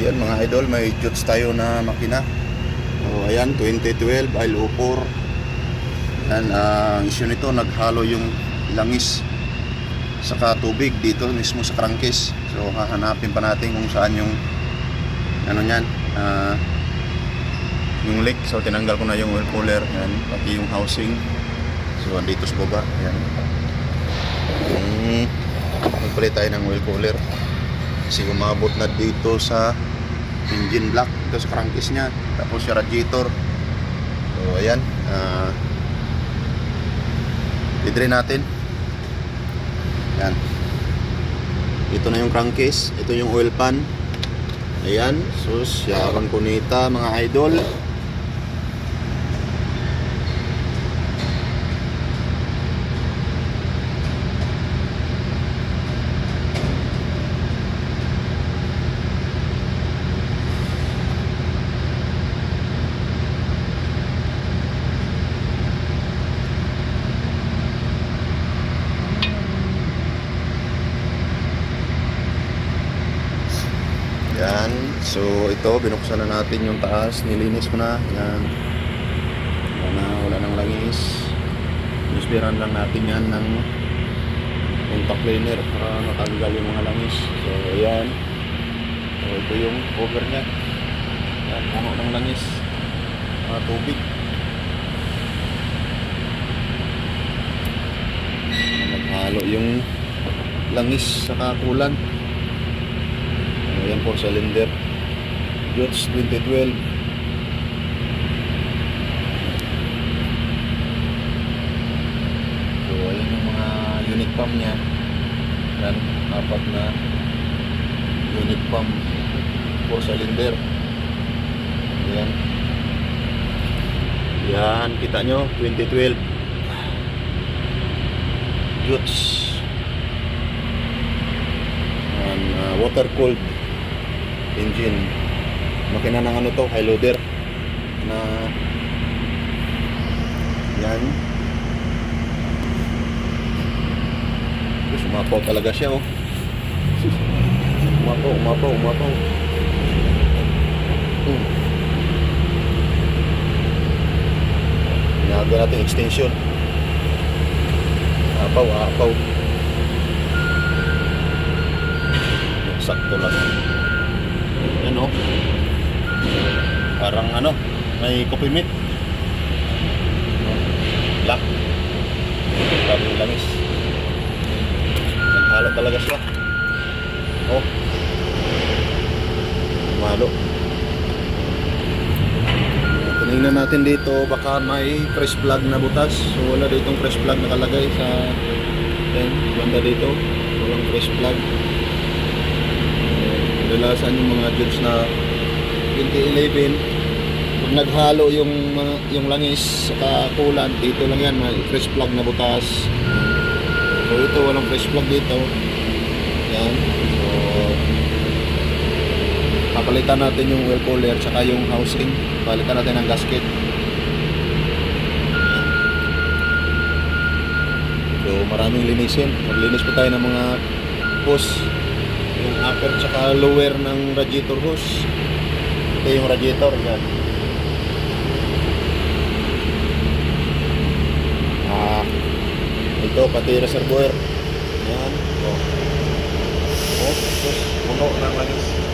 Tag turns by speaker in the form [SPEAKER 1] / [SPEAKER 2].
[SPEAKER 1] yan mga idol, may Jots tayo na makina. So ayan, 2012 IL04. Yan, ang issue nito, naghalo yung langis saka tubig dito mismo sa crankcase. So hahanapin pa natin kung saan yung ano yan, yung leak. So tinanggal ko na yung oil cooler, yan, pati yung housing. So andito sa baba, yan. Magpalit tayo ng oil cooler kasi umabot na dito sa engine block, dito sa crankcase nya, tapos yung radiator. So ayan, i-drain natin. Yan, ito na yung crankcase, ito yung oil pan. Ayan, sus, yaman kunita mga idol. Yan, so ito binuksan na natin yung taas, nilinis ko na. Yan, wala nang langis. Inuspiran lang natin yan ng contact cleaner para matanggal yung mga langis. So ayan, so ito yung cover nya. Yan, puno ng langis, mga tubig. Naghalo yung langis sa kakulan. Ayan, 4 cylinder Jots 2012. So ayan yung mga unit pump nya. Yan, 4 na unit pump, 4 cylinder. Ayan, yan, kita nyo 2012 Jots. Water cooled engine, makina ng ano to, high loader na yan. Umapaw talaga siya, oh. Umapaw. Inaga natin extension. Apaw. Sakto lang. Yan, oh. Parang ano, may coffee meat. Black. Parang langis. Naghalo talaga siya. Oh. Malo. Tinignan natin dito, baka may fresh plug na butas. So wala ditong fresh plug nakalagay sa yan, banda dito. Walang fresh plug. Dalasan yung mga Jots na 2011, pag naghalo yung langis sa coolant, dito lang yan, may fresh plug na butas. So ito, walang fresh plug dito. Yan, so papalitan natin yung oil cooler tsaka yung housing, palitan natin ng gasket. Yan. So maraming linisin, maglinis po tayo ng mga hose, yung upper tsaka lower ng radiator hose. Ito yung radiator yan. Ito pati reservoir yan. Puno ng langis.